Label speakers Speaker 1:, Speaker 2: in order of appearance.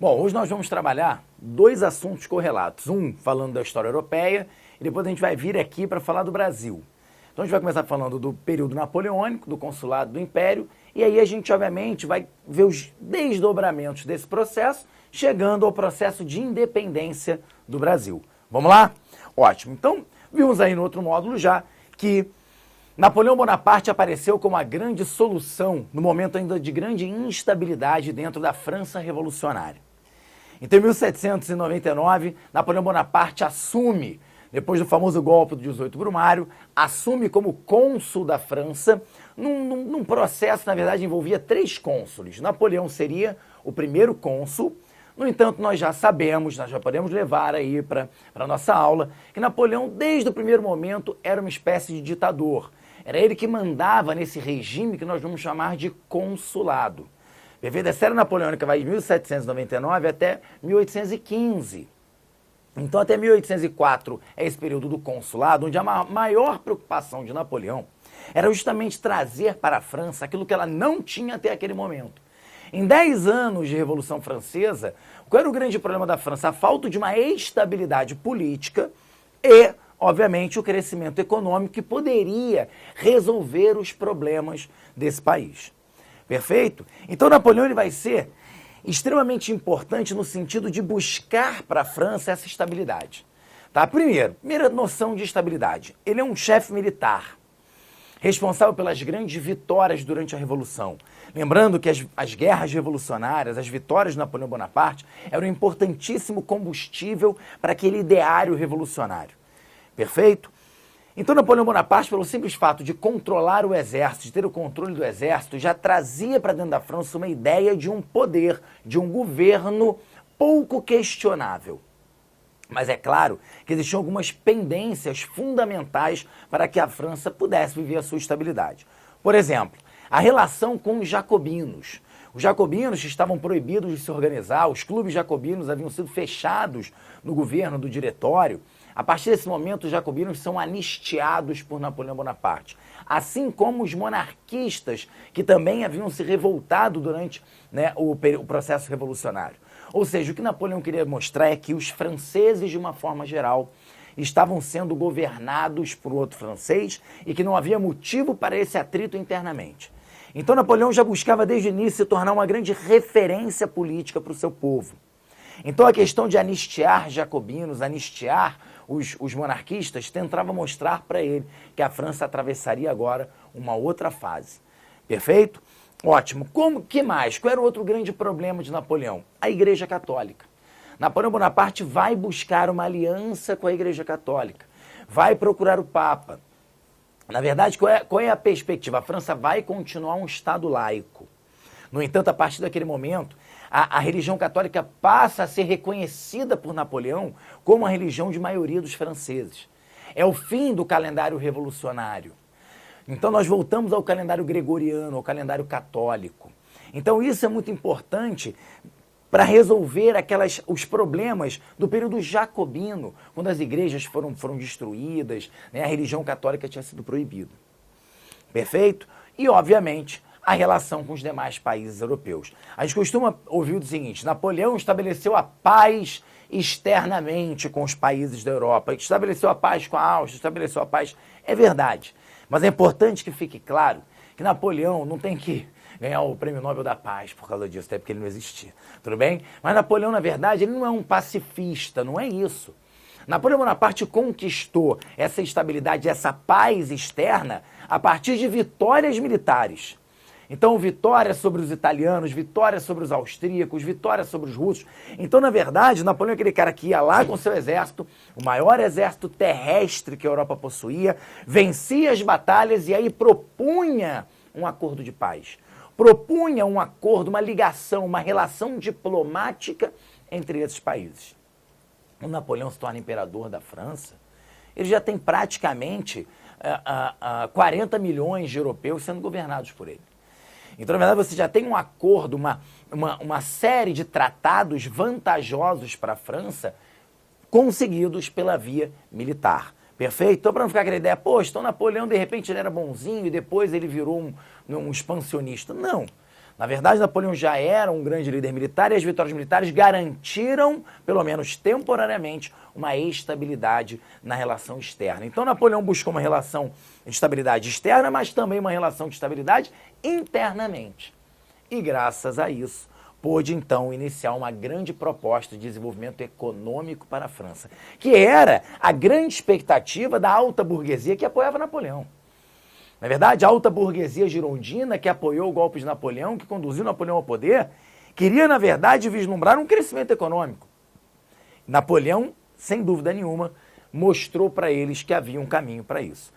Speaker 1: Bom, hoje nós vamos trabalhar dois assuntos correlatos. Um falando da história europeia e depois a gente vai vir aqui para falar do Brasil. Então a gente vai começar falando do período napoleônico, do consulado do Império, e aí a gente obviamente vai ver os desdobramentos desse processo, chegando ao processo de independência do Brasil. Vamos lá? Ótimo. Então, vimos aí no outro módulo já que Napoleão Bonaparte apareceu como a grande solução no momento ainda de grande instabilidade dentro da França revolucionária. Então, em 1799, Napoleão Bonaparte assume, depois do famoso golpe do 18 Brumário, assume como cônsul da França, num processo, na verdade, envolvia 3 cônsules. Napoleão seria o primeiro cônsul. No entanto, nós já sabemos, nós já podemos levar aí para a nossa aula, que Napoleão, desde o primeiro momento, era uma espécie de ditador. Era ele que mandava nesse regime que nós vamos chamar de consulado. Perfeito? A série napoleônica vai de 1799 até 1815. Então, até 1804 é esse período do consulado, onde a maior preocupação de Napoleão era justamente trazer para a França aquilo que ela não tinha até aquele momento. Em 10 anos de Revolução Francesa, qual era o grande problema da França? A falta de uma estabilidade política e, obviamente, o crescimento econômico que poderia resolver os problemas desse país. Perfeito? Então, Napoleão ele vai ser extremamente importante no sentido de buscar para a França essa estabilidade. Tá? Primeira noção de estabilidade. Ele é um chefe militar, responsável pelas grandes vitórias durante a Revolução. Lembrando que as guerras revolucionárias, as vitórias de Napoleão Bonaparte, eram um importantíssimo combustível para aquele ideário revolucionário. Perfeito? Então Napoleão Bonaparte, pelo simples fato de controlar o exército, de ter o controle do exército, já trazia para dentro da França uma ideia de um poder, de um governo pouco questionável. Mas é claro que existiam algumas pendências fundamentais para que a França pudesse viver a sua estabilidade. Por exemplo, a relação com os jacobinos. Os jacobinos estavam proibidos de se organizar, os clubes jacobinos haviam sido fechados no governo do diretório. A partir desse momento, os jacobinos são anistiados por Napoleão Bonaparte. Assim como os monarquistas, que também haviam se revoltado durante o processo revolucionário. Ou seja, o que Napoleão queria mostrar é que os franceses, de uma forma geral, estavam sendo governados por outro francês e que não havia motivo para esse atrito internamente. Então Napoleão já buscava desde o início se tornar uma grande referência política para o seu povo. Então a questão de anistiar jacobinos, anistiar os monarquistas, tentava mostrar para ele que a França atravessaria agora uma outra fase. Perfeito? Ótimo. Que mais? Qual era o outro grande problema de Napoleão? A Igreja Católica. Napoleão Bonaparte vai buscar uma aliança com a Igreja Católica. Vai procurar o Papa. Na verdade, qual é a perspectiva? A França vai continuar um Estado laico. No entanto, a partir daquele momento, a religião católica passa a ser reconhecida por Napoleão como a religião de maioria dos franceses. É o fim do calendário revolucionário. Então nós voltamos ao calendário gregoriano, ao calendário católico. Então isso é muito importante para resolver os problemas do período jacobino, quando as igrejas foram destruídas, a religião católica tinha sido proibida. Perfeito? E, obviamente, a relação com os demais países europeus. A gente costuma ouvir o seguinte: Napoleão estabeleceu a paz externamente com os países da Europa, estabeleceu a paz com a Áustria, estabeleceu a paz. É verdade, mas é importante que fique claro que Napoleão não tem que ganhar o Prêmio Nobel da Paz por causa disso, até porque ele não existia, tudo bem? Mas Napoleão, na verdade, ele não é um pacifista, não é isso. Napoleão Bonaparte conquistou essa estabilidade, essa paz externa a partir de vitórias militares. Então, vitória sobre os italianos, vitória sobre os austríacos, vitória sobre os russos. Então, na verdade, Napoleão é aquele cara que ia lá com seu exército, o maior exército terrestre que a Europa possuía, vencia as batalhas e aí propunha um acordo de paz. Propunha um acordo, uma ligação, uma relação diplomática entre esses países. O Napoleão se torna imperador da França, ele já tem praticamente 40 milhões de europeus sendo governados por ele. Então, na verdade, você já tem um acordo, uma série de tratados vantajosos para a França conseguidos pela via militar. Perfeito? Então, para não ficar aquela ideia, então Napoleão, de repente, ele era bonzinho e depois ele virou um expansionista. Não. Na verdade, Napoleão já era um grande líder militar e as vitórias militares garantiram, pelo menos temporariamente, uma estabilidade na relação externa. Então, Napoleão buscou uma relação de estabilidade externa, mas também uma relação de estabilidade internamente. E graças a isso, pôde então iniciar uma grande proposta de desenvolvimento econômico para a França, que era a grande expectativa da alta burguesia que apoiava Napoleão. Na verdade, a alta burguesia girondina que apoiou o golpe de Napoleão, que conduziu Napoleão ao poder, queria, na verdade, vislumbrar um crescimento econômico. Napoleão, sem dúvida nenhuma, mostrou para eles que havia um caminho para isso.